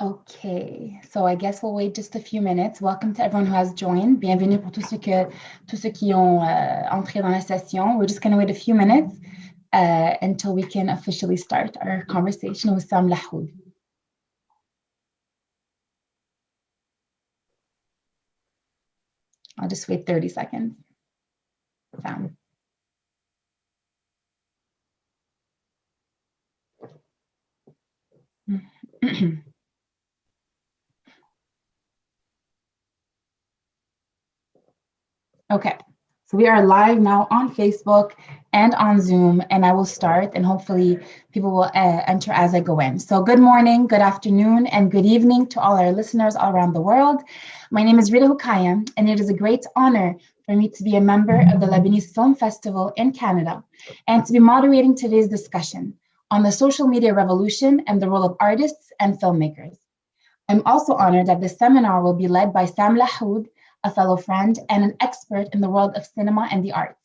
Okay, so I guess we'll wait just a few minutes. Welcome to everyone who has joined. Bienvenue pour tous ceux qui ont entré dans la session. We're just going to wait a few minutes until we can officially start our conversation with Sam Lahoud. I'll just wait 30 seconds. Sam. Okay, so we are live now on Facebook and on Zoom, and I will start, and hopefully people will enter as I go in. So good morning, good afternoon, and good evening to all our listeners all around the world. My name is Rita Houkayem, and it is a great honor for me to be a member of the Lebanese Film Festival in Canada, and to be moderating today's discussion on the social media revolution and the role of artists and filmmakers. I'm also honored that this seminar will be led by Sam Lahoud, a fellow friend and an expert in the world of cinema and the arts.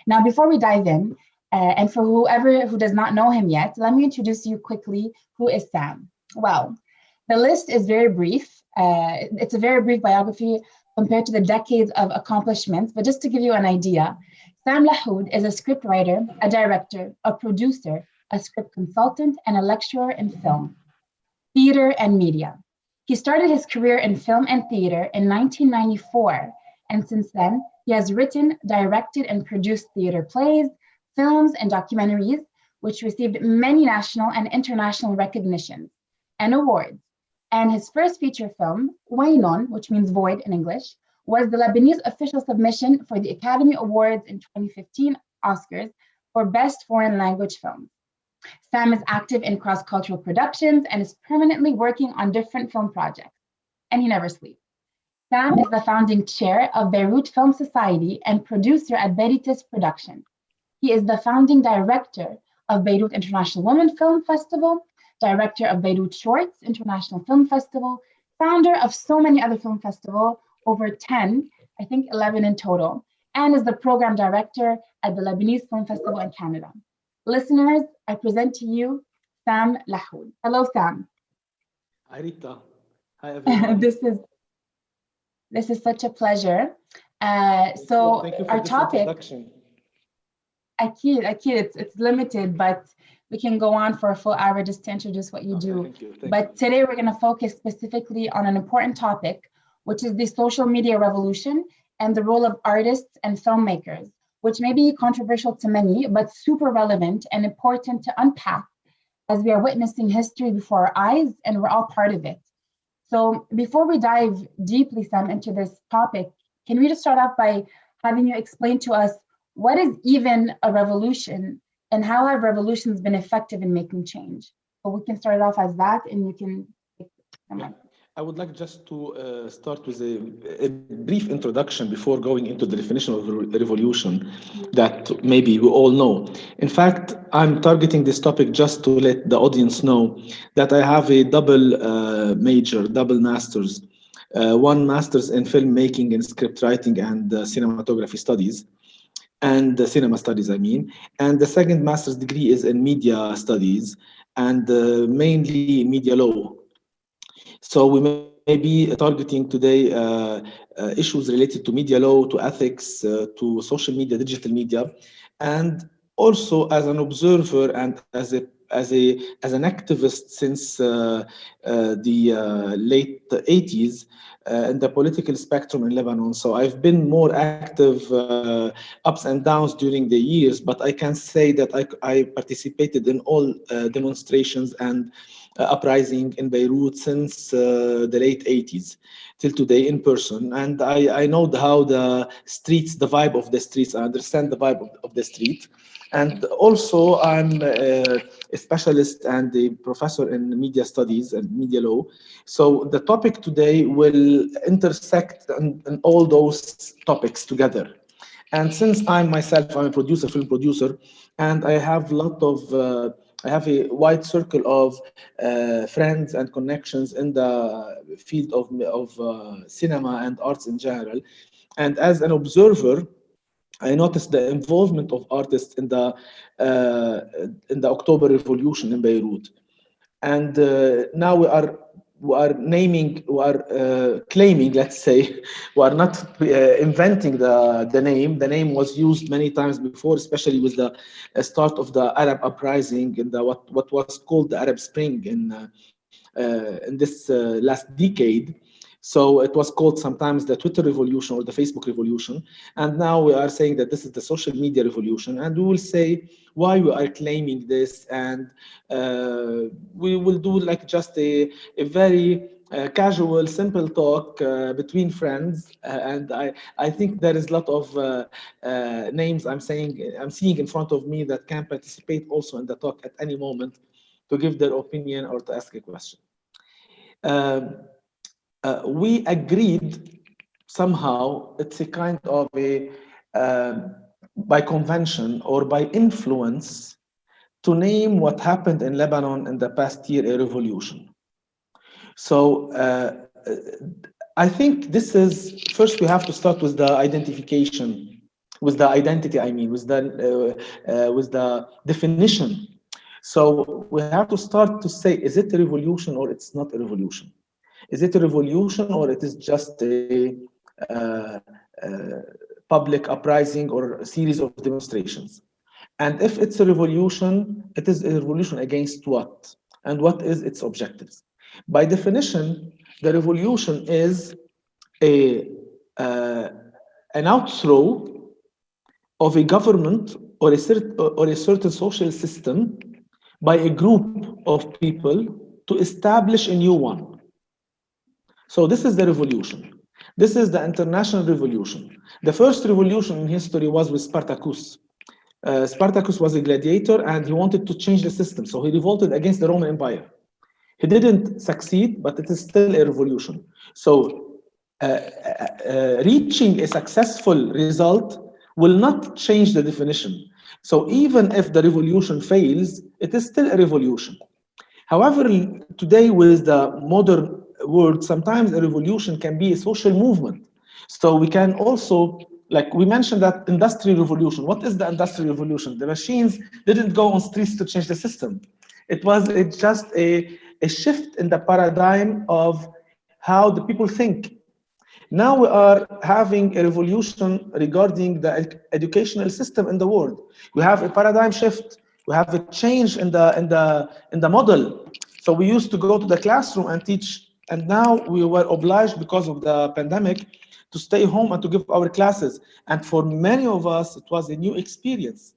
Now, before we dive in, and for whoever who does not know him yet, let me introduce you quickly. Who is Sam? Well, the list is very brief. It's a very brief biography compared to the decades of accomplishments, but just to give you an idea, Sam Lahoud is a scriptwriter, a director, a producer, a script consultant, and a lecturer in film, theater, and media. He started his career in film and theater in 1994, and since then, he has written, directed, and produced theater plays, films, and documentaries, which received many national and international recognitions and awards. And his first feature film, Wainon, which means void in English, was the Lebanese official submission for the Academy Awards in 2015 Oscars for Best Foreign Language Film. Sam is active in cross-cultural productions and is permanently working on different film projects, and he never sleeps. Sam is the founding chair of Beirut Film Society and producer at Veritas Production. He is the founding director of Beirut International Women Film Festival, director of Beirut Shorts International Film Festival, founder of so many other film festivals, over 10, I think 11 in total, and is the program director at the Lebanese Film Festival in Canada. Listeners, I present to you Sam Lahoud. Hello, Sam. Hi, Rita. Hi, everyone. This is such a pleasure. Thank you for our this topic, introduction. Akid, it's limited, but we can go on for a full hour just to introduce what you do. Thank you. But today we're going to focus specifically on an important topic, which is the social media revolution and the role of artists and filmmakers, which may be controversial to many, but super relevant and important to unpack as we are witnessing history before our eyes and we're all part of it. So before we dive deeply, Sam, into this topic, can we just start off by having you explain to us what is even a revolution and how have revolutions been effective in making change? So we can start off as that and you can take I would like just to start with a brief introduction before going into the definition of revolution that maybe we all know. In fact, I'm targeting this topic just to let the audience know that I have a double master's, one master's in filmmaking and script writing and cinematography studies, and cinema studies, I mean. And the second master's degree is in media studies and mainly media law. So we may be targeting today issues related to media law, to ethics, to social media, digital media, and also as an observer and as an activist since the late 80s in the political spectrum in Lebanon. So I've been more active ups and downs during the years, but I can say that I participated in all demonstrations and uprising in Beirut since the late 80s till today in person. And I know how the streets, the vibe of the streets, I understand the vibe of the street. And also I'm a specialist and a professor in media studies and media law. So the topic today will intersect in all those topics together. And since I'm a producer, film producer, and I have I have a wide circle of friends and connections in the field of cinema and arts in general. And as an observer, I noticed the involvement of artists in the October Revolution in Beirut. And now who are naming, who are claiming, let's say, who are not inventing the name. The name was used many times before, especially with the start of the Arab uprising in the what was called the Arab Spring in this last decade. So it was called sometimes the Twitter revolution or the Facebook revolution. And now we are saying that this is the social media revolution. And we will say why we are claiming this. And we will do like just a very casual, simple talk between friends. And I think there is a lot of names I'm seeing in front of me that can participate also in the talk at any moment to give their opinion or to ask a question. We agreed somehow, it's a kind of a, by convention or by influence, to name what happened in Lebanon in the past year a revolution. So I think this is, first we have to start with the identification, with the identity, I mean, with the definition. So we have to start to say, is it a revolution or it's not a revolution? Is it a revolution or it is just a public uprising or a series of demonstrations? And if it's a revolution, it is a revolution against what? And what is its objectives? By definition, the revolution is an outthrow of a government or a certain social system by a group of people to establish a new one. So this is the revolution. This is the international revolution. The first revolution in history was with Spartacus. Spartacus was a gladiator and he wanted to change the system. So he revolted against the Roman Empire. He didn't succeed, but it is still a revolution. So reaching a successful result will not change the definition. So even if the revolution fails, it is still a revolution. However, today with the modern world, sometimes a revolution can be a social movement. So we can also, like we mentioned that industrial revolution. What is the industrial revolution? The machines didn't go on streets to change the system. It's just a shift in the paradigm of how the people think. Now we are having a revolution regarding the educational system in the world. We have a paradigm shift. We have a change in the model. So we used to go to the classroom and teach, and now we were obliged because of the pandemic to stay home and to give our classes. And for many of us, it was a new experience.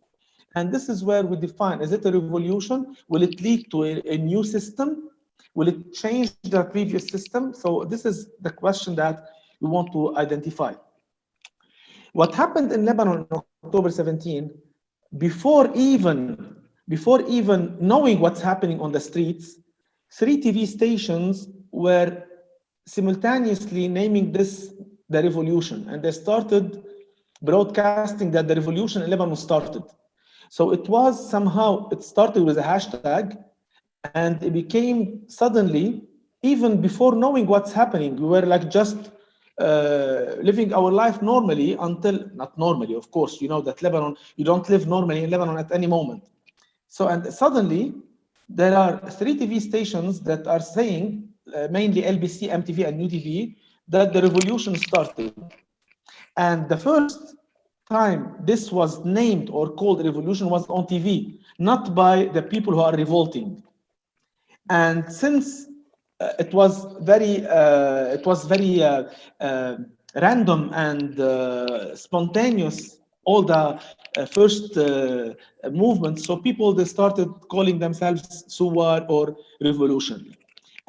And this is where we define, is it a revolution? Will it lead to a new system? Will it change the previous system? So this is the question that we want to identify. What happened in Lebanon on October 17, before even knowing what's happening on the streets, 3 TV stations were simultaneously naming this the revolution, and they started broadcasting that the revolution in Lebanon started. So it was somehow, it started with a hashtag, and it became suddenly, even before knowing what's happening, we were like just living our life normally until, not normally, of course, you know that Lebanon, you don't live normally in Lebanon at any moment. So, and suddenly there are 3 TV stations that are saying, mainly LBC, MTV, and UTV, that the revolution started. And the first time this was named or called a revolution was on TV, not by the people who are revolting. And since it was very random and spontaneous, all the first movements, so people, they started calling themselves Suwar or revolutionary.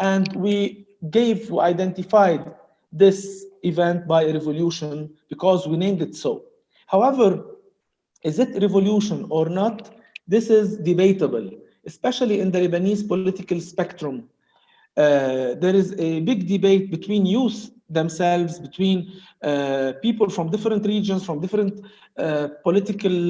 And we identified this event by a revolution because we named it so. However, is it revolution or not? This is debatable, especially in the Lebanese political spectrum. There is a big debate between youth themselves, between people from different regions, from different political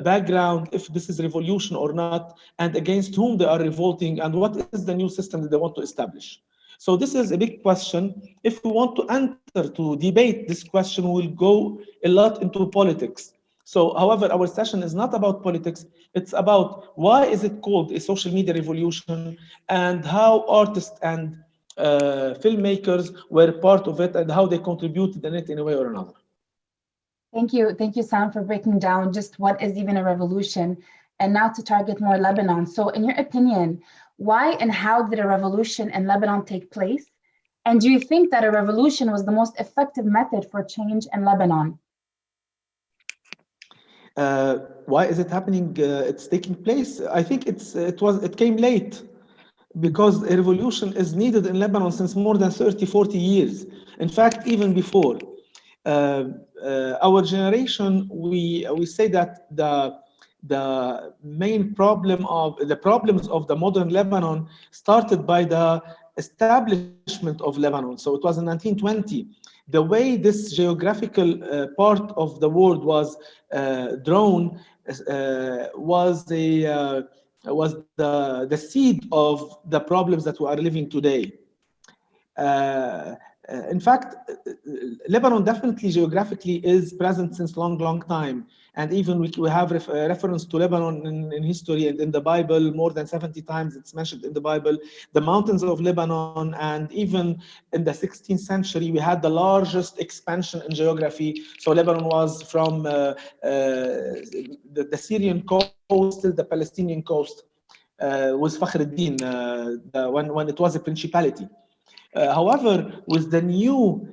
background, if this is revolution or not, and against whom they are revolting, and what is the new system that they want to establish. So this is a big question. If we want to enter to debate this question, we'll go a lot into politics. So, however, our session is not about politics. It's about why is it called a social media revolution, and how artists and filmmakers were part of it and how they contributed in it in a way or another. Thank you, Sam, for breaking down just what is even a revolution, and now to target more Lebanon. So, in your opinion, why and how did a revolution in Lebanon take place? And do you think that a revolution was the most effective method for change in Lebanon? Why is it happening? It's taking place. I think it came late because a revolution is needed in Lebanon since more than 30, 40 years. In fact, even before. Our generation, we say that the main problems of the modern Lebanon started by the establishment of Lebanon. So it was in 1920. The way this geographical part of the world was drawn was the seed of the problems that we are living today. In fact, Lebanon definitely geographically is present since long time. And even we have reference to Lebanon in history and in the Bible. More than 70 times it's mentioned in the Bible. The mountains of Lebanon, and even in the 16th century, we had the largest expansion in geography. So Lebanon was from the Syrian coast till the Palestinian coast with Fakhr ad-Din when it was a principality. However, with the new,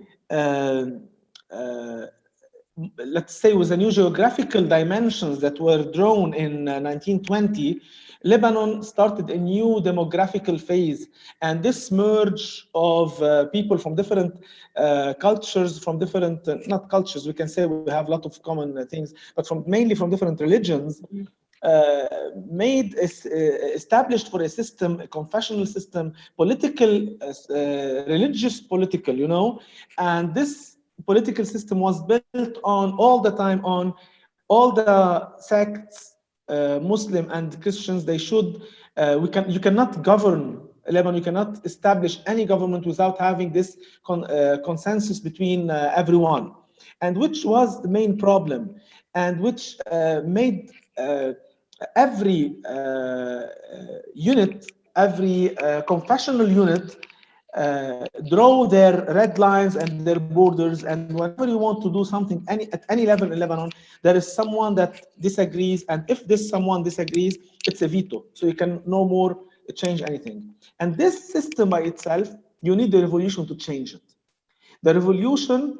let's say, with the new geographical dimensions that were drawn in 1920, Lebanon started a new demographical phase. And this merge of people from different cultures, from different, not cultures, we can say we have a lot of common things, but mainly from different religions, established for a system, a confessional system, political, religious political, and this political system was built on all the time on all the sects, Muslim and Christians. They should, you cannot govern Lebanon, you cannot establish any government without having this consensus between everyone, and which was the main problem, and which made every unit, every confessional unit draw their red lines and their borders. And whenever you want to do something at any level in Lebanon, there is someone that disagrees. And if this someone disagrees, it's a veto. So you can no more change anything. And this system by itself, you need the revolution to change it. The revolution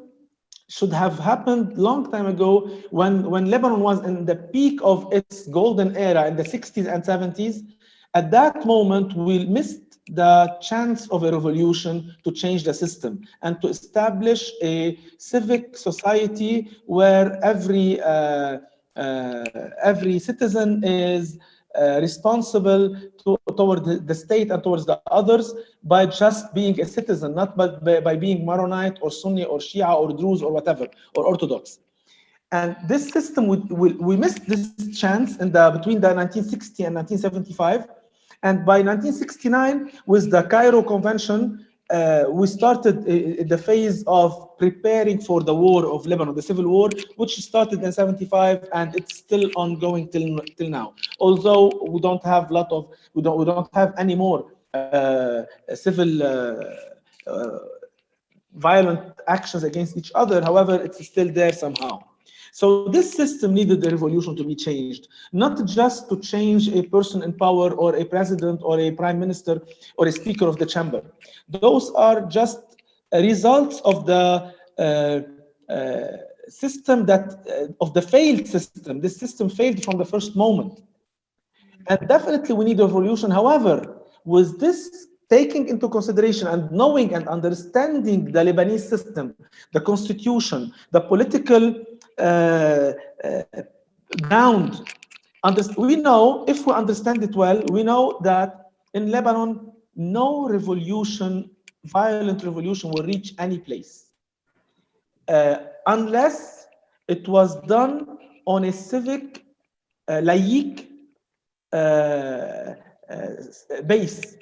should have happened long time ago when Lebanon was in the peak of its golden era in the 60s and 70s. At that moment, we missed the chance of a revolution to change the system and to establish a civic society where every citizen is responsible toward the state and towards the others by just being a citizen, not by being Maronite or Sunni or Shia or Druze or whatever, or Orthodox. And this system, we missed this chance between the 1960 and 1975. And by 1969, with the Cairo Convention, we started the phase of preparing for the war of Lebanon, the civil war, which started in 75, and it's still ongoing till now. Although we don't have we don't have any more civil violent actions against each other. However, it's still there somehow. So this system needed the revolution to be changed, not just to change a person in power or a president or a prime minister or a speaker of the chamber. Those are just results of the system of the failed system. This system failed from the first moment. And definitely we need a revolution. However, with this taking into consideration and knowing and understanding the Lebanese system, the constitution, the political ground, we know, if we understand it well, we know that in Lebanon, no revolution, violent revolution, will reach any place unless it was done on a civic, laïque base.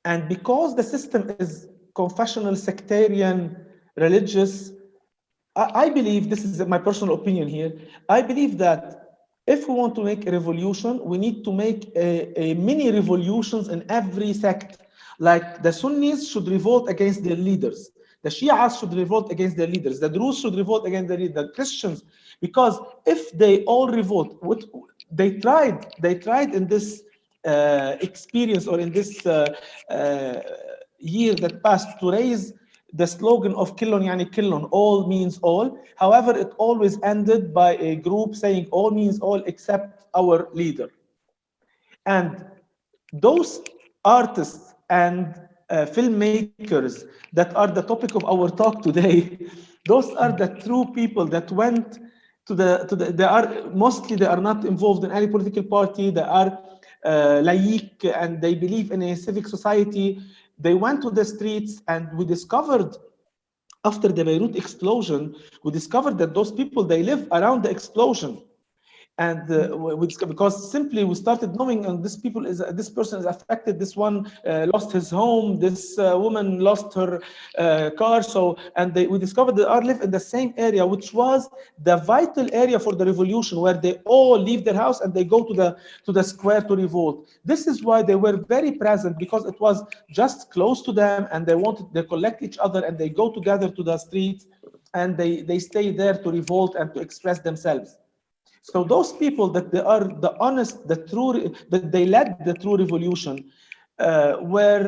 And because the system is confessional, sectarian, religious, I believe, this is my personal opinion here, I believe that if we want to make a revolution, we need to make a mini revolutions in every sect Like the Sunnis should revolt against their leaders. The Shias should revolt against their leaders. The Druze should revolt against their leaders. The Christians, because if they all revolt, what they tried in this experience or in this uh, year that passed to raise the slogan of Killon Yani Killon, all means all. However, it always ended by a group saying all means all except our leader. And those artists and filmmakers that are the topic of our talk today, those are the true people that went they are mostly, they are not involved in any political party, they are laïc, and they believe in a civic society. They went to the streets, and we discovered after the Beirut explosion, we discovered that those people, they live around the explosion. And because simply we started knowing, and this person is affected, this one lost his home, this woman lost her car. So, and we discovered they all live in the same area, which was the vital area for the revolution, where they all leave their house and they go to the square to revolt. This is why they were very present, because it was just close to them, and they collect each other and they go together to the streets, and they stay there to revolt and to express themselves. So those people that they are the honest, the true, that they led the true revolution, were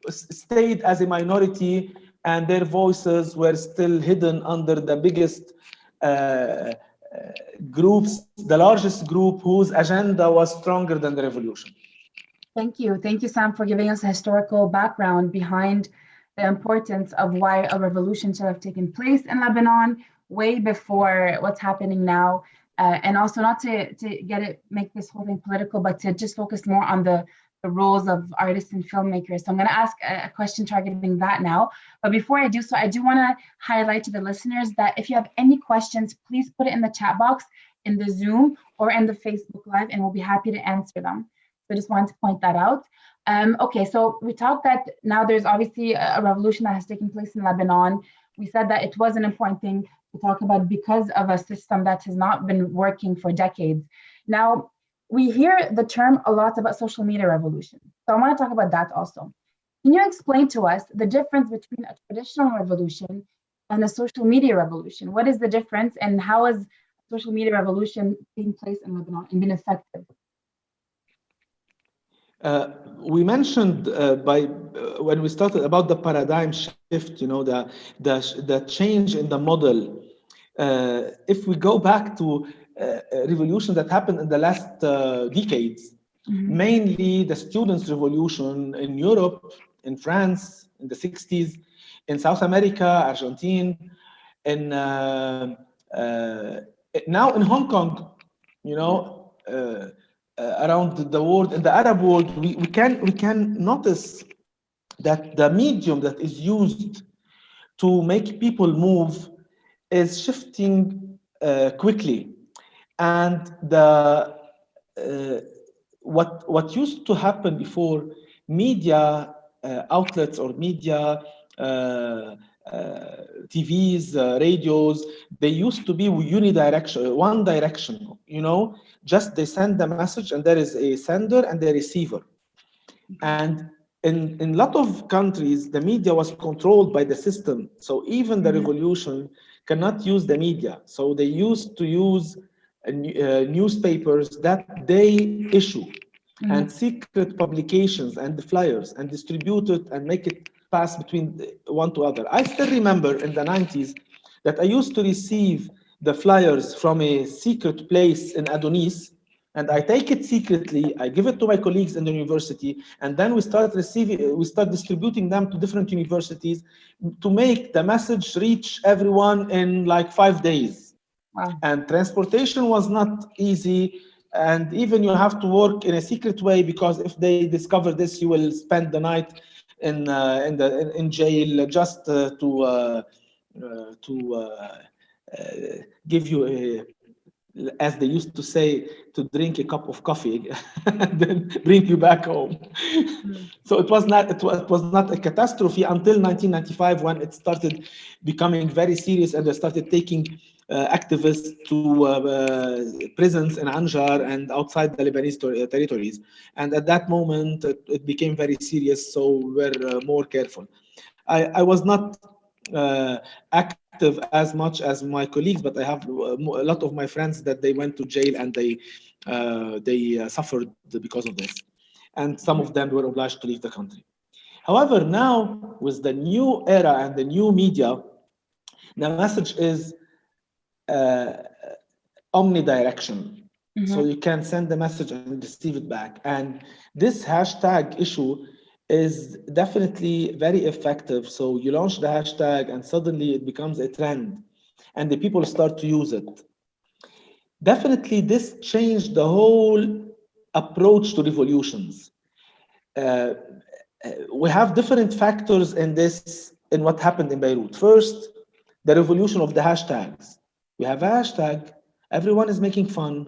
stayed as a minority, and their voices were still hidden under the biggest groups, the largest group whose agenda was stronger than the revolution. Thank you. Thank you, Sam, for giving us a historical background behind the importance of why a revolution should have taken place in Lebanon way before what's happening now. And also not to make this whole thing political, but to just focus more on the roles of artists and filmmakers. So I'm going to ask a question targeting that now. But before I do so, I do want to highlight to the listeners that if you have any questions, please put it in the chat box in the Zoom or in the Facebook Live, and we'll be happy to answer them. So I just wanted to point that out. Okay, so we talked that now there's obviously a revolution that has taken place in Lebanon. We said that it was an important thing to talk about because of a system that has not been working for decades. Now, we hear the term a lot about social media revolution. So I want to talk about that also. Can you explain to us the difference between a traditional revolution and a social media revolution? What is the difference, and how is social media revolution taking place in Lebanon and been effective? We mentioned when we started about the paradigm shift, the change in the model. If we go back to a revolution that happened in the last decades, mainly the students' revolution in Europe, in France, in the 60s, in South America, Argentina, in now in Hong Kong, around the world, in the Arab world, we can notice that the medium that is used to make people move is shifting quickly, and what used to happen before, media outlets or media TVs, radios, they used to be unidirectional, one direction, just they send the message and there is a sender and a receiver. And in a lot of countries, the media was controlled by the system. So even the revolution cannot use the media. So they used to use newspapers that they issue and secret publications and the flyers and distribute it and make it pass between one to other. I still remember in the 90s that I used to receive the flyers from a secret place in Adonis, and I take it secretly, I give it to my colleagues in the university, and then we start distributing them to different universities to make the message reach everyone in like 5 days. Wow. And transportation was not easy, and even you have to work in a secret way, because if they discover this, you will spend the night in jail just to give you a, as they used to say, to drink a cup of coffee and then bring you back home. So it was not a catastrophe until 1995, when it started becoming very serious and they started taking activists to prisons in Anjar and outside the Lebanese territories. And at that moment, it became very serious, so we're more careful. I was not active as much as my colleagues, but I have a lot of my friends that they went to jail and they suffered because of this. And some of them were obliged to leave the country. However, now with the new era and the new media, the message is omnidirectional. So you can send the message and receive it back. And this hashtag issue is definitely very effective. So you launch the hashtag and suddenly it becomes a trend and the people start to use it. Definitely this changed the whole approach to revolutions. We have different factors in this, in what happened in Beirut. First, the revolution of the hashtags. We have a hashtag, everyone is making fun.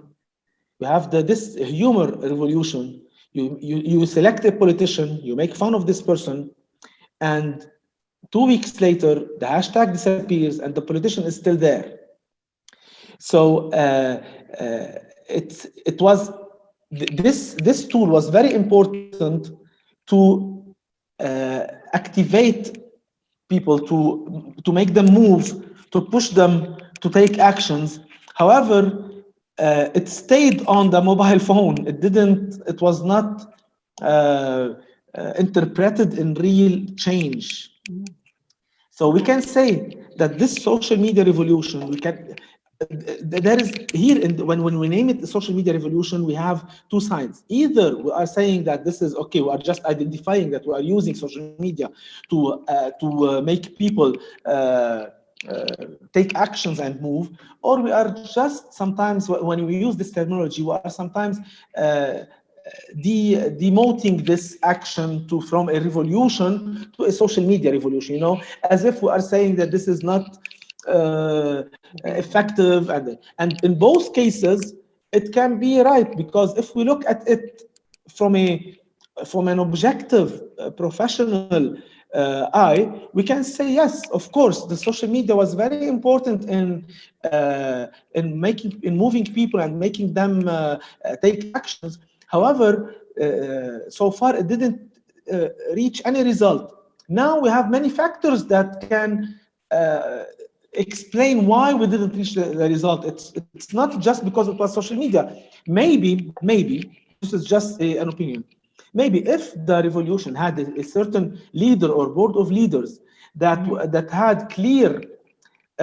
We have this humor revolution. You select a politician, you make fun of this person, and 2 weeks later, the hashtag disappears and the politician is still there. So it was this tool was very important to activate people, to make them move, to push them to take actions. However, it stayed on the mobile phone. It was not interpreted in real change. So we can say that this social media revolution, there is here, when we name it the social media revolution, we have two sides. Either we are saying that this is okay, we are just identifying that we are using social media to make people take actions and move, or we are just sometimes, when we use this terminology, we are sometimes demoting this action from a revolution to a social media revolution, as if we are saying that this is not effective. And in both cases, it can be right, because if we look at it from an objective, professional eye, we can say, yes, of course, the social media was very important in moving people and making them take actions. However, so far it didn't reach any result. Now we have many factors that can explain why we didn't reach the result. It's not just because it was social media. Maybe this is just an opinion. Maybe if the revolution had a certain leader or board of leaders that had clear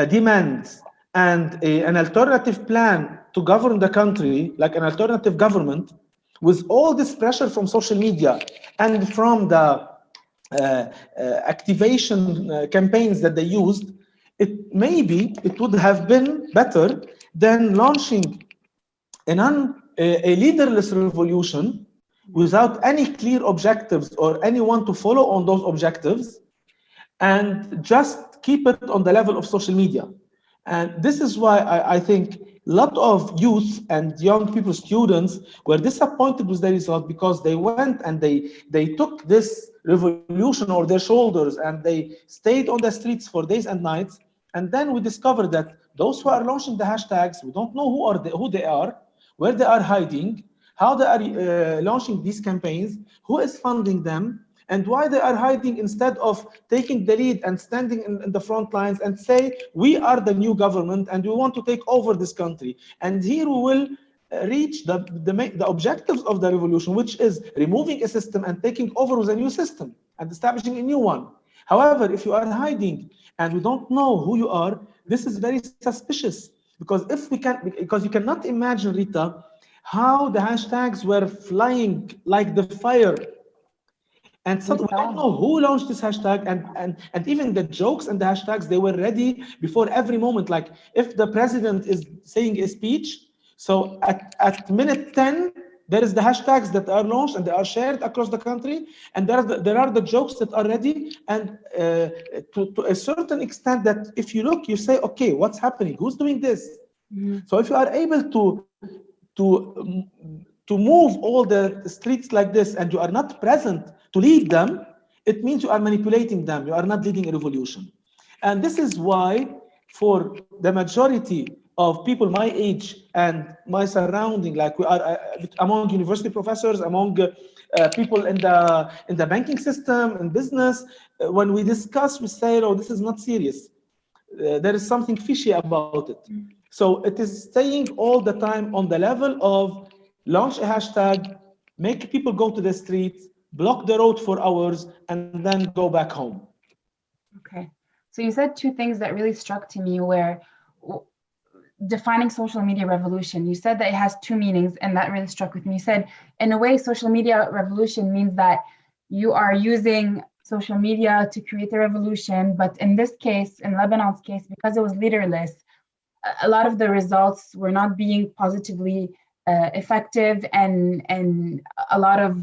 demands and an alternative plan to govern the country, like an alternative government, with all this pressure from social media and from the activation campaigns that they used, maybe it would have been better than launching a leaderless revolution without any clear objectives or anyone to follow on those objectives, and just keep it on the level of social media. And this is why I think a lot of youth and young people, students, were disappointed with the result, because they went and they took this revolution on their shoulders and they stayed on the streets for days and nights. And then we discovered that those who are launching the hashtags, we don't know who they are, where they are hiding, how they are launching these campaigns, who is funding them, and why they are hiding instead of taking the lead and standing in the front lines and say, we are the new government and we want to take over this country. And here we will reach the objectives of the revolution, which is removing a system and taking over with a new system and establishing a new one. However, if you are hiding and we don't know who you are, this is very suspicious. Because you cannot imagine, Rita, how the hashtags were flying like the fire. And so we don't know who launched this hashtag, and even the jokes and the hashtags, they were ready before every moment. Like if the president is saying a speech, so at minute 10, there is the hashtags that are launched and they are shared across the country, and there are the jokes that are ready. And to a certain extent, that if you look, you say, okay, what's happening? Who's doing this? Mm-hmm. So if you are able to move all the streets like this and you are not present to lead them, it means you are manipulating them. You are not leading a revolution. And this is why for the majority of people my age and my surrounding, like we are among university professors, among people in the banking system and business, when we discuss, we say, "Oh, this is not serious. There is something fishy about it." So it is staying all the time on the level of launch a hashtag, make people go to the streets, block the road for hours, and then go back home. Okay. So you said two things that really struck to me where defining social media revolution, you said that it has two meanings, and that really struck with me. You said, in a way, social media revolution means that you are using social media to create a revolution. But in this case, in Lebanon's case, because it was leaderless, a lot of the results were not being positively effective, and a lot of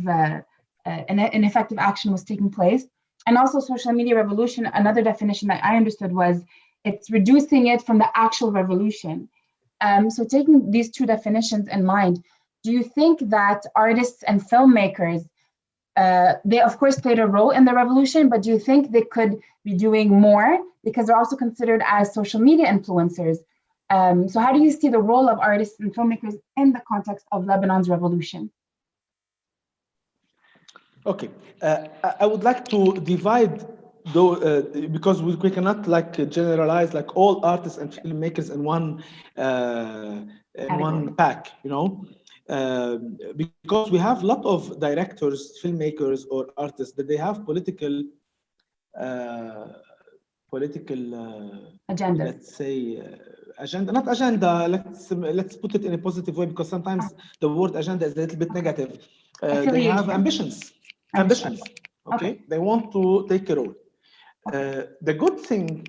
ineffective action was taking place. And also, social media revolution, another definition that I understood was it's reducing it from the actual revolution. So taking these two definitions in mind, do you think that artists and filmmakers, they of course played a role in the revolution, but do you think they could be doing more because they're also considered as social media influencers? So how do you see the role of artists and filmmakers in the context of Lebanon's revolution? Okay, I would like to divide though, because we cannot like generalize like all artists and filmmakers in one pack, you know, because we have a lot of directors, filmmakers, or artists that they have agenda. Let's say agenda, not agenda. Let's put it in a positive way, because sometimes the word agenda is a little bit negative. They have ambitions. Okay, they want to take a role. The good thing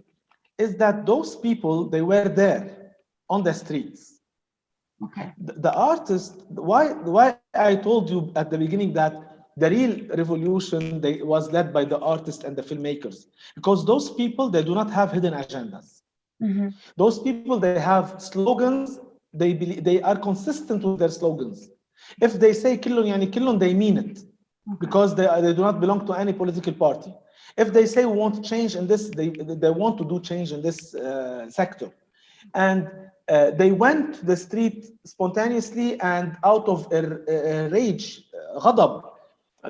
is that those people, they were there on the streets. Okay. The artists, why I told you at the beginning that the real revolution was led by the artists and the filmmakers, because those people, they do not have hidden agendas. Mm-hmm. Those people, they have slogans. They are consistent with their slogans. If they say "Killun yani killun," they mean it. Okay. Because they do not belong to any political party. If they say we want to change in this, they want to do change in this sector. And they went to the street spontaneously and out of rage, ghadab.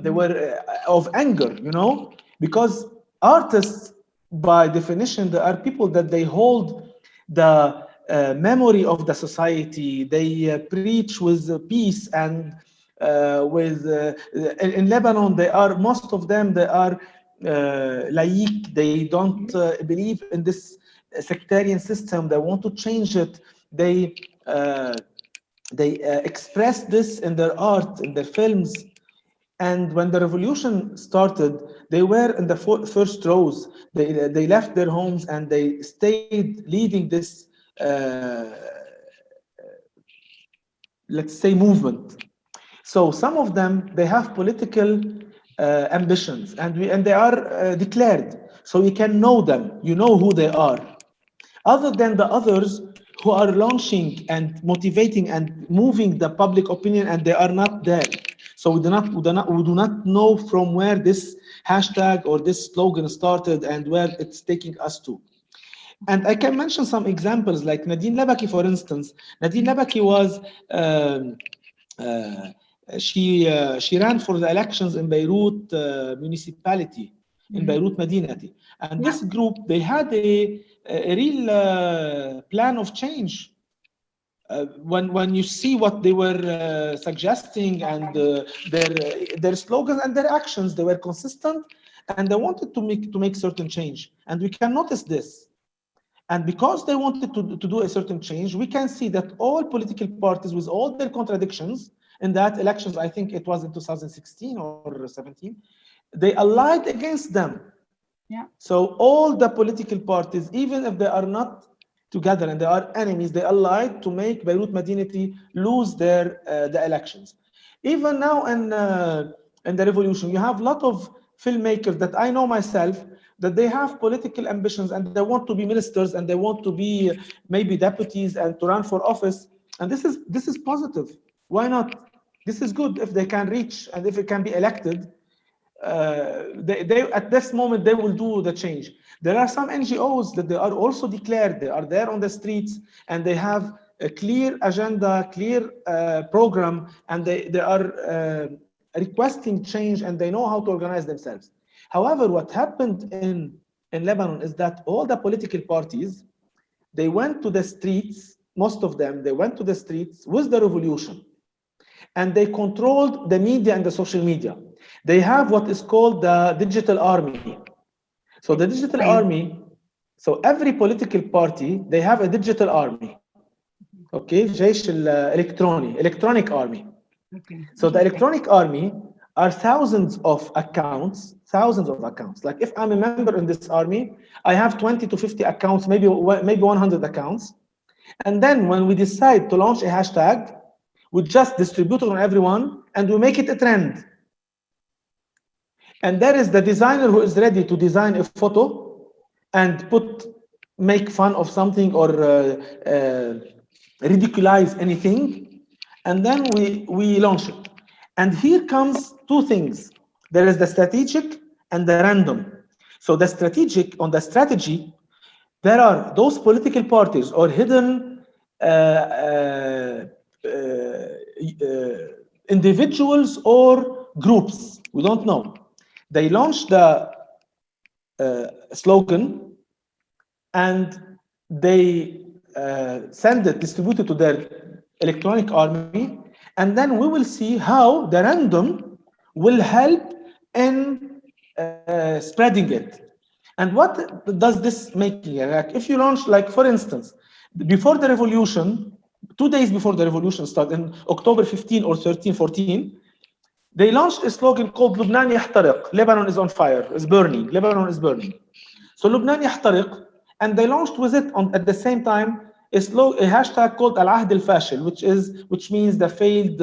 They were of anger, you know, because artists, by definition, they are people that they hold the memory of the society. They preach with peace and in Lebanon, most of them, they are laïc. They don't believe in this sectarian system. They want to change it. They express this in their art, in their films. And when the revolution started, they were in the first rows. They left their homes and they stayed leading this, let's say, movement. So some of them, they have political ambitions, and they are declared. So you can know them. You know who they are. Other than the others who are launching and motivating and moving the public opinion, and they are not there. So we do not know from where this hashtag or this slogan started and where it's taking us to. And I can mention some examples, like Nadine Labaki, for instance. Nadine Labaki was she ran for the elections in Beirut municipality, in Beirut Madinati. And this group, they had a real plan of change. When you see what they were suggesting and their slogans and their actions, they were consistent, and they wanted to make certain change. And we can notice this. And because they wanted to do a certain change, we can see that all political parties, with all their contradictions, in that elections, I think it was in 2016 or 17, they allied against them. Yeah. So all the political parties, even if they are not together and they are enemies, they allied to make Beirut Madinati lose the elections. Even now in the revolution, you have a lot of filmmakers that I know myself, that they have political ambitions and they want to be ministers and they want to be maybe deputies and to run for office. And this is positive. Why not? This is good if they can reach and if it can be elected. they at this moment they will do the change. There are some NGOs that they are also declared, they are there on the streets, and they have a clear agenda, clear program, and they are requesting change, and they know how to organize themselves. However, what happened in Lebanon is that all the political parties, they went to the streets, most of them, they went to the streets with the revolution, and they controlled the media and the social media. They have what is called the digital army. So the digital army, so every political party, they have a digital army. Okay, جيش الإلكتروني, electronic army. Okay. So the electronic army are thousands of accounts, thousands of accounts. Like if I'm a member in this army, I have 20 to 50 accounts, maybe 100 accounts. And then when we decide to launch a hashtag, we just distribute it on everyone and we make it a trend. And there is the designer who is ready to design a photo and make fun of something or ridiculize anything. And then we launch it. And here comes two things. There is the strategic and the random. So the strategic, on the strategy, there are those political parties or hidden individuals or groups, we don't know. They launched the slogan and they send it, distribute it to their electronic army, and then we will see how the random will help in spreading it. And what does this make? Like if you launch, like for instance, before the revolution, 2 days before the revolution started, in October 15 or 13, 14, they launched a slogan called لبنان يحترق, Lebanon is on fire, is burning, Lebanon is burning. So لبنان يحترق, and they launched with it at the same time a hashtag called العهد الفاشل, which means the failed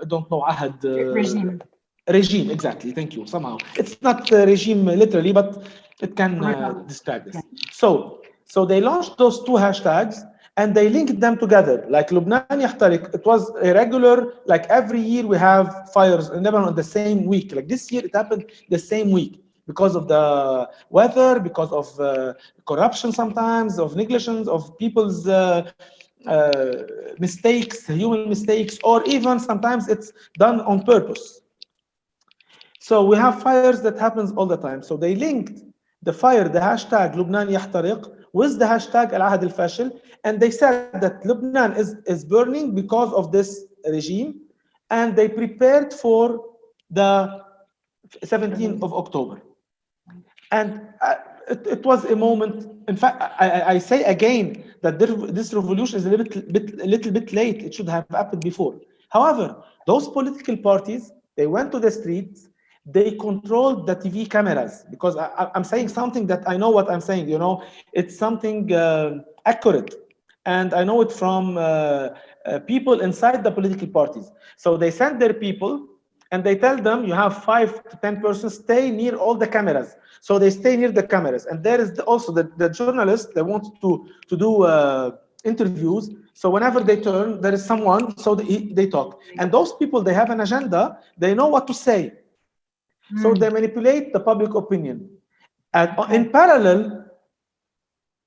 I don't know, عهد regime, exactly, thank you. Somehow it's not regime literally, but it can describe this. So they launched those two hashtags and they linked them together, like لبنان يحترق. It was a regular, like every year we have fires in Lebanon the same week. Like this year it happened the same week because of the weather, because of corruption sometimes, of negligence, of people's mistakes, human mistakes, or even sometimes it's done on purpose. So we have fires that happens all the time. So they linked the fire, the hashtag لبنان يحترق, with the hashtag العهد الفاشل, and they said that Lebanon is burning because of this regime, and they prepared for the 17th of October. And it was a moment. In fact, I say again that this revolution is a little bit late. It should have happened before. However, those political parties, they went to the streets, they controlled the TV cameras, because I'm saying something that I know what I'm saying, it's something accurate. And I know it from people inside the political parties. So they send their people and they tell them, you have 5 to 10 persons, stay near all the cameras. So they stay near the cameras. And there is also the journalists, they want to do interviews. So whenever they turn, there is someone, so they talk. And those people, they have an agenda, they know what to say. So they manipulate the public opinion. And in parallel,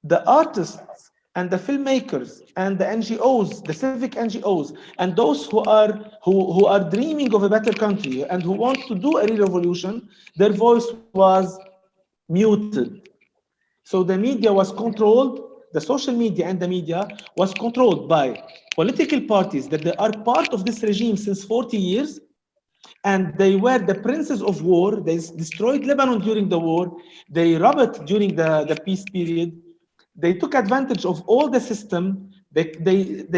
the artists and the filmmakers and the NGOs, the civic NGOs, and those who are dreaming of a better country and who want to do a revolution, their voice was muted. So the media was controlled, the social media and the media was controlled by political parties that they are part of this regime since 40 years, and they were the princes of war. They destroyed Lebanon during the war. They robbed it during the peace period. They took advantage of all the system. They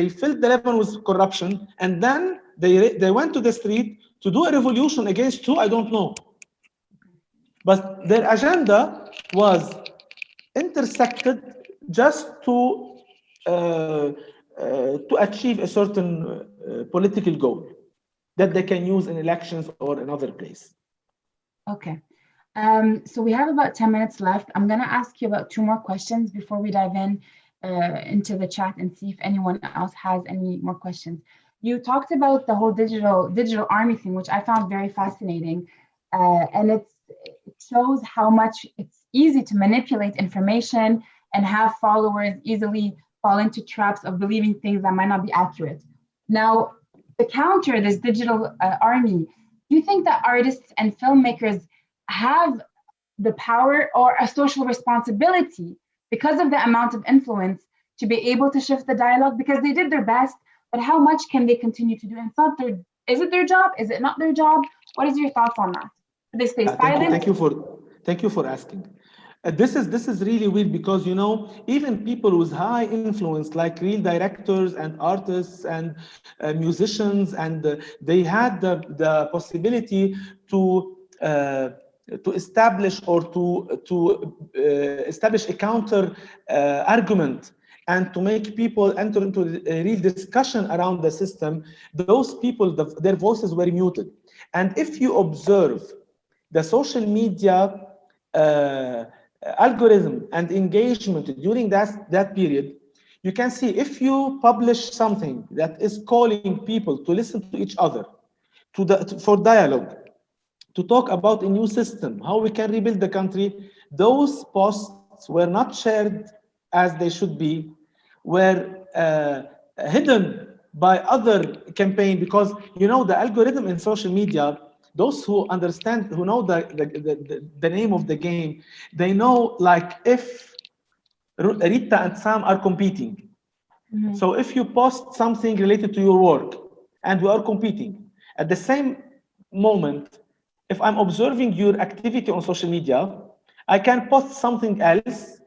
filled the Lebanon with corruption, and then they went to the street to do a revolution against who, I don't know. But their agenda was intersected just to achieve a certain political goal that they can use in elections or another place. Okay. So we have about 10 minutes left. I'm going to ask you about 2 more questions before we dive into the chat and see if anyone else has any more questions. you talked about the whole digital army thing, which I found very fascinating, and it shows how much it's easy to manipulate information and have followers easily fall into traps of believing things that might not be accurate. Now, to counter this digital army, do you think that artists and filmmakers have the power or a social responsibility because of the amount of influence to be able to shift the dialogue? Because they did their best, but how much can they continue to do? And it's not their, is it their job? Is it not their job? What is your thoughts on that? Do they stay Yeah, thank you. silent? Thank you for asking. This is really weird because even people with high influence like real directors and artists and musicians and they had the possibility to establish or to establish a counter argument and to make people enter into a real discussion around the system. Those people, their voices were muted. And if you observe the social media algorithm and engagement during that period, you can see if you publish something that is calling people to listen to each other, for dialogue, to talk about a new system, how we can rebuild the country, those posts were not shared as they should be, were hidden by other campaign because the algorithm in social media, those who understand, who know the name of the game, they know like if Rita and Sam are competing. So if you post something related to your work and we are competing, at the same moment, if I'm observing your activity on social media, I can post something else,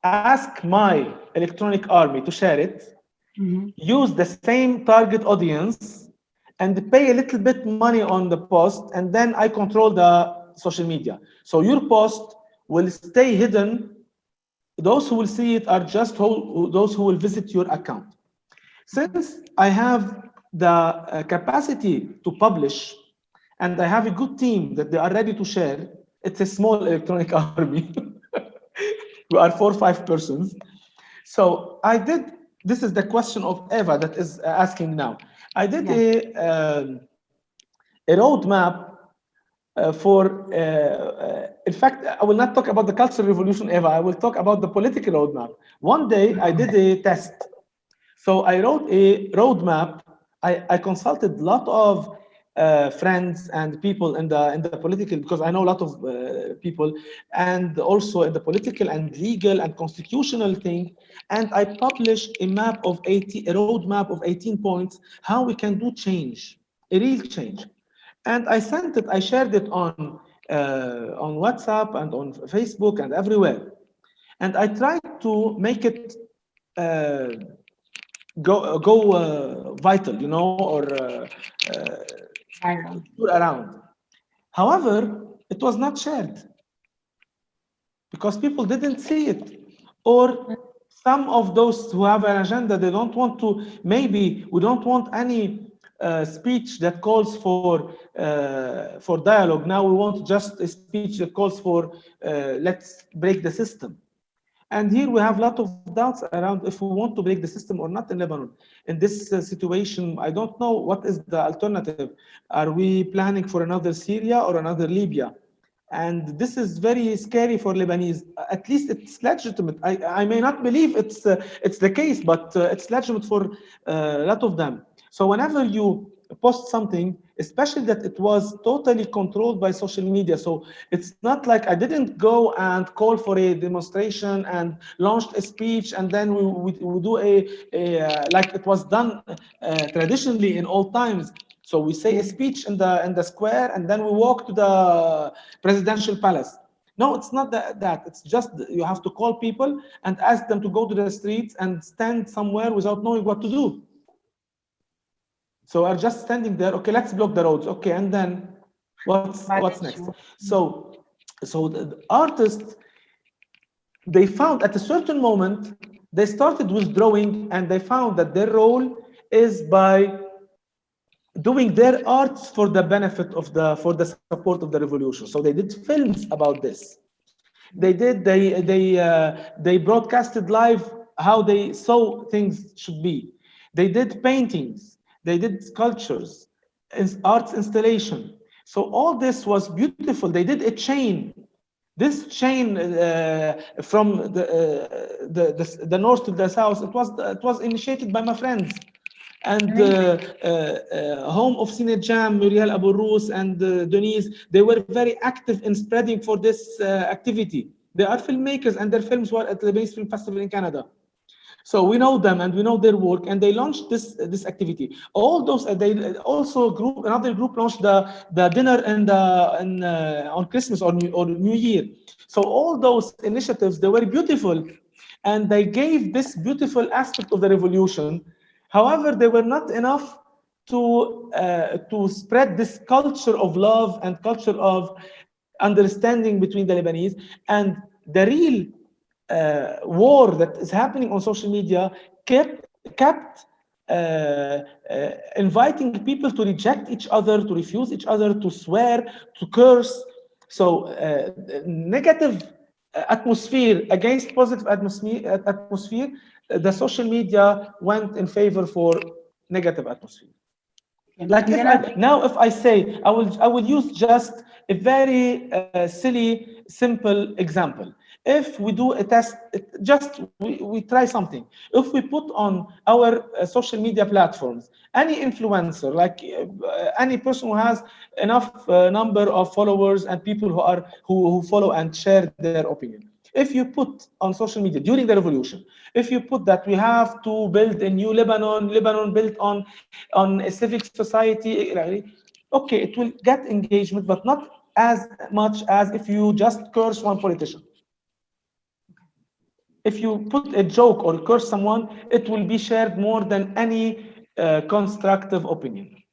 ask my electronic army to share it, use the same target audience, and pay a little bit money on the post, and then I control the social media. So your post will stay hidden. Those who will see it are just those who will visit your account. Since I have the capacity to publish and I have a good team that they are ready to share, it's a small electronic army. We are 4 or 5 persons. So I did, this is the question of Eva that is asking now. I did Yes. a roadmap in fact, I will not talk about the cultural revolution, Eva. I will talk about the political roadmap. One day I did a test. So I wrote a roadmap. I consulted a lot of friends and people in the political, because I know a lot of people, and also in the political and legal and constitutional thing. And I published a map of a roadmap of 18 points, how we can do change, a real change. And I sent it, I shared it on WhatsApp and on Facebook and everywhere. And I tried to make it uh, go vital, or Viral. tour around. However, it was not shared because people didn't see it. Or some of those who have an agenda, they don't want to, maybe we don't want any speech that calls for dialogue. Now we want just a speech that calls for let's break the system. And here we have a lot of doubts around if we want to break the system or not in Lebanon. In this situation, I don't know what is the alternative. Are we planning for another Syria or another Libya? And this is very scary for Lebanese. At least it's legitimate. I may not believe it's the case, but it's legitimate for a lot of them. So whenever you post something, especially that it was totally controlled by social media. So it's not like I didn't go and call for a demonstration and launched a speech, and then we do like it was done traditionally in old times. So we say a speech in the square, and then we walk to the presidential palace. No, it's not that. It's just you have to call people and ask them to go to the streets and stand somewhere without knowing what to do. So we're just standing there. Okay, let's block the roads. Okay, and then By what's the next? issue. So the artists, they found at a certain moment they started withdrawing, and they found that their role is by doing their arts for the benefit of for the support of the revolution. So they did films about this. They broadcasted live how they saw things should be. They did paintings. they did sculptures, arts installation. So all this was beautiful. They did a chain. This chain from the north to the south, it was initiated by my friends. And home of Cine Jam, Muriel Abu Rous and Denise, they were very active in spreading for this activity. They are filmmakers and their films were at the Lebanese Film Festival in Canada. So we know them and we know their work, and they launched this activity. All those they also another group launched the dinner on Christmas or New Year. So all those initiatives, they were beautiful, and they gave this beautiful aspect of the revolution. However, they were not enough to spread this culture of love and culture of understanding between the Lebanese. And the real war that is happening on social media kept inviting people to reject each other, to refuse each other, to swear, to curse. So negative atmosphere against positive atmosphere, the social media went in favor for negative atmosphere. Like if I say, I will use just a very silly, simple example. If we do a test, just we try something. If we put on our social media platforms, any influencer, like any person who has enough number of followers and people who follow and share their opinion. If you put on social media during the revolution, if you put that we have to build a new Lebanon built on a civic society, okay, it will get engagement, but not as much as if you just curse one politician. If you put a joke or curse someone, it will be shared more than any constructive opinion.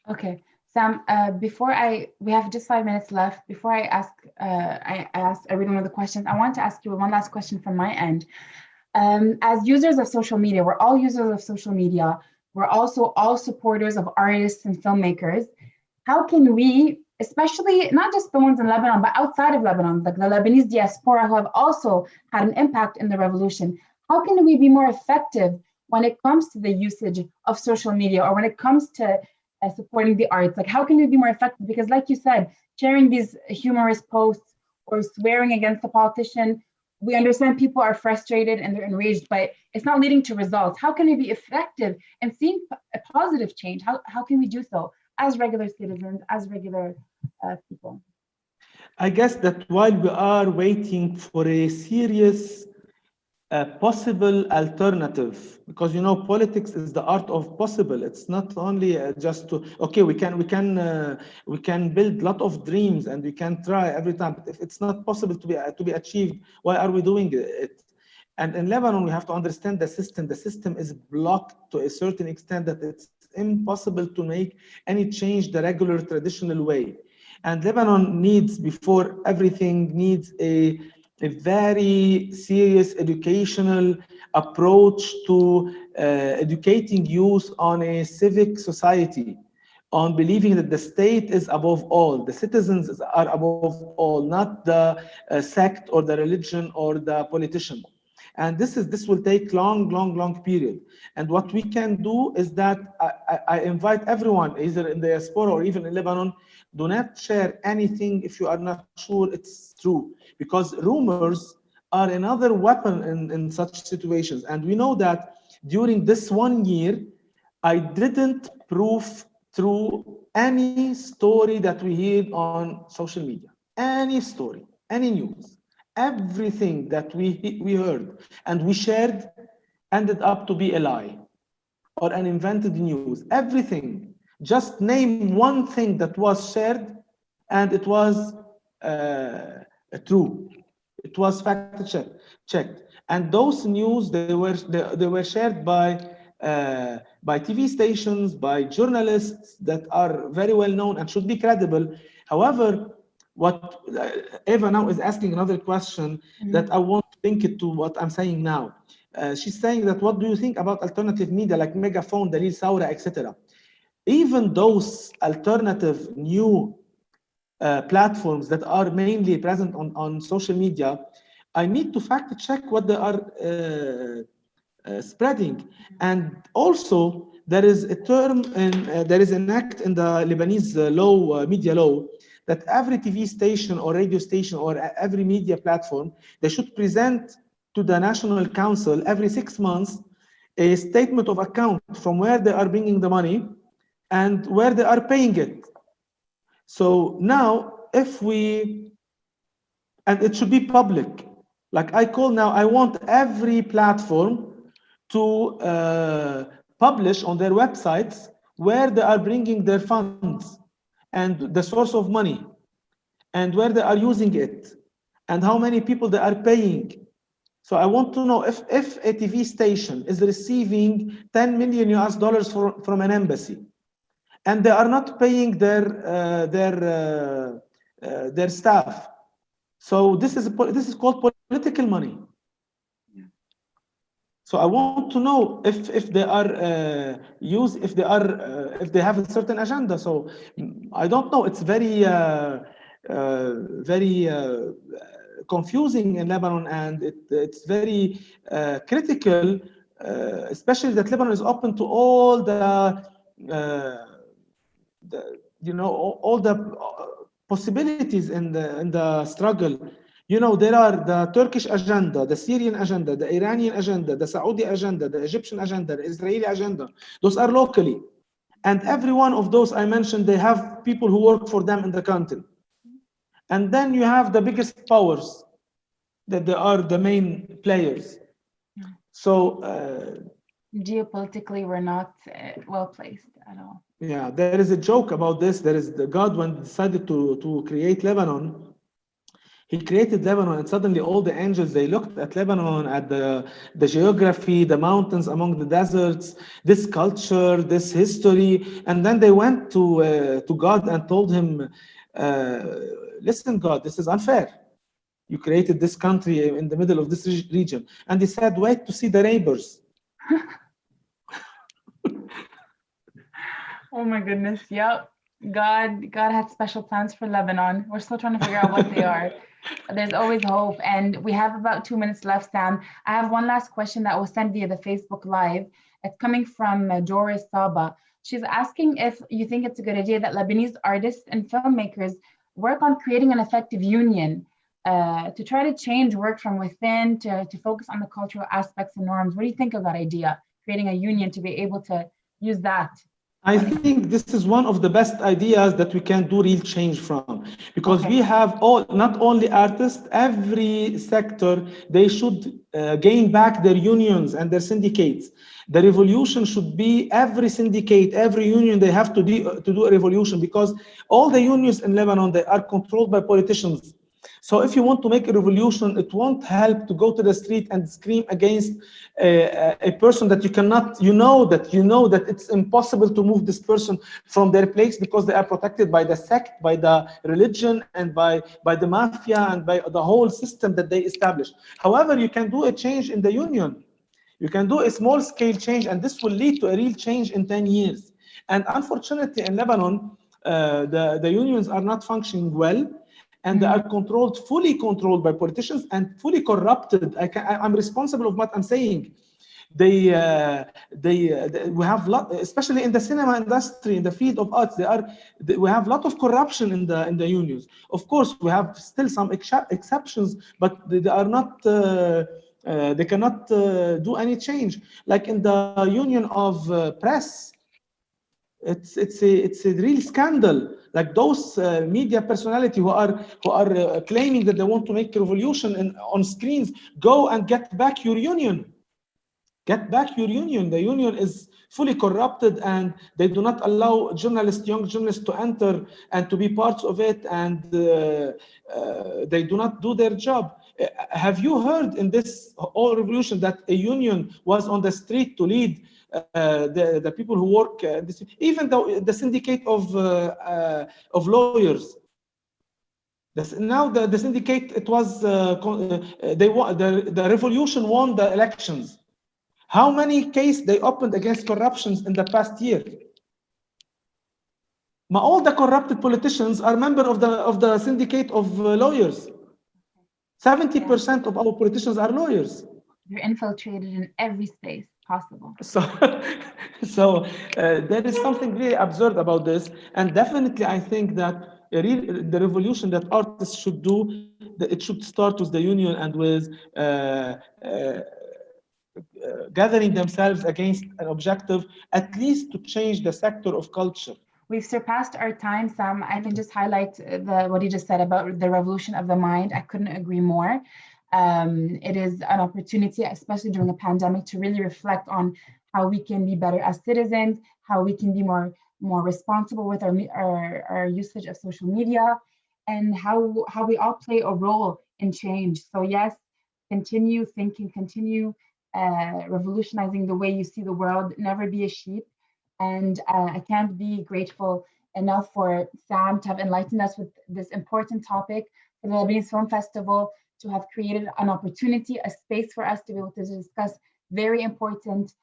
Okay, Sam, we have just 5 minutes left. Before I ask every one of the questions, I want to ask you one last question from my end. As users of social media, we're all users of social media. We're also all supporters of artists and filmmakers. How can we, especially not just the ones in Lebanon, but outside of Lebanon, like the Lebanese diaspora who have also had an impact in the revolution, how can we be more effective when it comes to the usage of social media, or when it comes to supporting the arts? Like, how can we be more effective? Because like you said, sharing these humorous posts or swearing against a politician, we understand people are frustrated and they're enraged, but it's not leading to results. How can we be effective and seeing a positive change? How can we do so as regular citizens, as regular people? I guess that while we are waiting for a serious possible alternative, because politics is the art of possible. It's not only just to we can build a lot of dreams and we can try every time, but if it's not possible to be achieved, why are we doing it? And in Lebanon, we have to understand the system. The system is blocked to a certain extent that it's impossible to make any change the regular traditional way. And Lebanon needs, before everything, needs a very serious educational approach to educating youth on a civic society, on believing that the state is above all, the citizens are above all, not the sect or the religion or the politician. And this will take long period. And what we can do is that I invite everyone, either in the diaspora or even in Lebanon, do not share anything if you are not sure it's true, because rumors are another weapon in such situations. And we know that during this 1 year, I didn't prove through any story that we heard on social media, any story, any news. Everything that we heard and we shared ended up to be a lie or an invented news. Everything. Just name one thing that was shared and it was true. It was fact checked. And those news, they were shared by TV stations, by journalists that are very well known and should be credible. However, what Eva now is asking another question that I want to link it to what I'm saying now. She's saying that, what do you think about alternative media like Megaphone, Dalil Saura, etc.? Even those alternative new platforms that are mainly present on social media, I need to fact check what they are spreading. And also there is a term and there is an act in the Lebanese law, media law, that every TV station or radio station or every media platform, they should present to the National Council every 6 months a statement of account from where they are bringing the money and where they are paying it. So now, if we, and it should be public, like I call now, I want every platform to publish on their websites where they are bringing their funds and the source of money and where they are using it and how many people they are paying. So I want to know if a TV station is receiving 10 million US dollars from an embassy and they are not paying their staff. So this is called political money. So I want to know if they are if they have a certain agenda. So I don't know. It's very confusing in Lebanon, and it's very critical, especially that Lebanon is open to all all the possibilities in the struggle. You know, there are the Turkish agenda, the Syrian agenda, the Iranian agenda, the Saudi agenda, the Egyptian agenda, the Israeli agenda. Those are locally. And every one of those I mentioned, they have people who work for them in the country. And then you have the biggest powers that they are the main players. So geopolitically, we're not well placed at all. Yeah, there is a joke about this. There is the God, when decided to create Lebanon, he created Lebanon, and suddenly all the angels, they looked at Lebanon, at the geography, the mountains among the deserts, this culture, this history, and then they went to God and told him, listen, God, this is unfair. You created this country in the middle of this region. And he said, wait to see the neighbors. Oh my goodness, yep. God had special plans for Lebanon. We're still trying to figure out what they are. There's always hope. And we have about 2 minutes left, Sam. I have one last question that was sent via the Facebook Live. It's coming from Doris Saba. She's asking if you think it's a good idea that Lebanese artists and filmmakers work on creating an effective union to try to change work from within, to focus on the cultural aspects and norms. What do you think of that idea, creating a union to be able to use that? I think this is one of the best ideas that we can do real change from, because we have not only artists, every sector, they should gain back their unions and their syndicates. The revolution should be every syndicate, every union, they have to do a revolution, because all the unions in Lebanon, they are controlled by politicians. So if you want to make a revolution, it won't help to go to the street and scream against a person that you cannot, you know that it's impossible to move this person from their place because they are protected by the sect, by the religion, and by the mafia, and by the whole system that they established. However, you can do a change in the union. You can do a small scale change, and this will lead to a real change in 10 years. And unfortunately, in Lebanon, the unions are not functioning well. And they are fully controlled by politicians and fully corrupted. I'm responsible of what I'm saying. We have especially in the cinema industry, in the field of arts, we have a lot of corruption in the unions. Of course, we have still some exceptions, but they are not. They cannot do any change. Like in the union of press, it's a real scandal. Like those media personality who are claiming that they want to make a revolution on screens, go and get back your union. Get back your union. The union is fully corrupted, and they do not allow young journalists to enter and to be parts of it, and they do not do their job. Have you heard in this whole revolution that a union was on the street to lead the people who work, even the syndicate of lawyers? Now the syndicate, it was the revolution won the elections. How many cases they opened against corruptions in the past year? All the corrupted politicians are members of the syndicate of lawyers. 70% of our politicians are lawyers. You're infiltrated in every space possible. So, there is something really absurd about this, and definitely I think that the revolution that artists should do, that it should start with the union and with gathering themselves against an objective, at least to change the sector of culture. We've surpassed our time, Sam. I can just highlight what he just said about the revolution of the mind. I couldn't agree more. It is an opportunity, especially during a pandemic, to really reflect on how we can be better as citizens, how we can be more responsible with our usage of social media, and how we all play a role in change. So yes, continue thinking, continue revolutionizing the way you see the world. Never be a sheep. And I can't be grateful enough for Sam to have enlightened us with this important topic for the Lebanese Film Festival, to have created an opportunity, a space for us to be able to discuss very important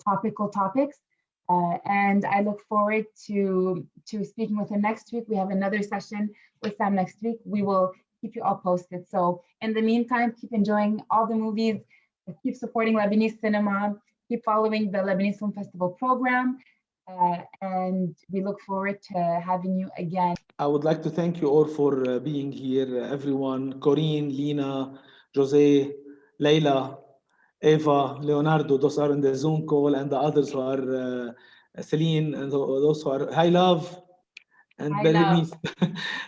topical topics. And I look forward to speaking with him next week. We have another session with Sam next week. We will keep you all posted. So in the meantime, keep enjoying all the movies, keep supporting Lebanese cinema, keep following the Lebanese Film Festival program, and we look forward to having you again. I would like to thank you all for being here, everyone. Corinne, Lina, Jose, Leila, Eva, Leonardo, those are in the Zoom call, and the others who are Celine, and those who are Hi Love, and I love. Berenice,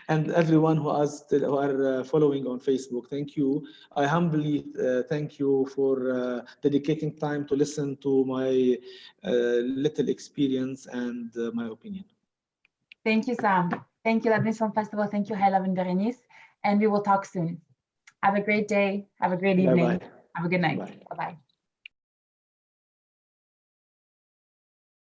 and everyone who are following on Facebook. Thank you. I humbly thank you for dedicating time to listen to my little experience and my opinion. Thank you, Sam. Thank you, Lebanese Film Festival. Thank you, Haila and Berenice. And we will talk soon. Have a great day. Have a great Bye evening. bye. Have a good night. Bye. Bye-bye.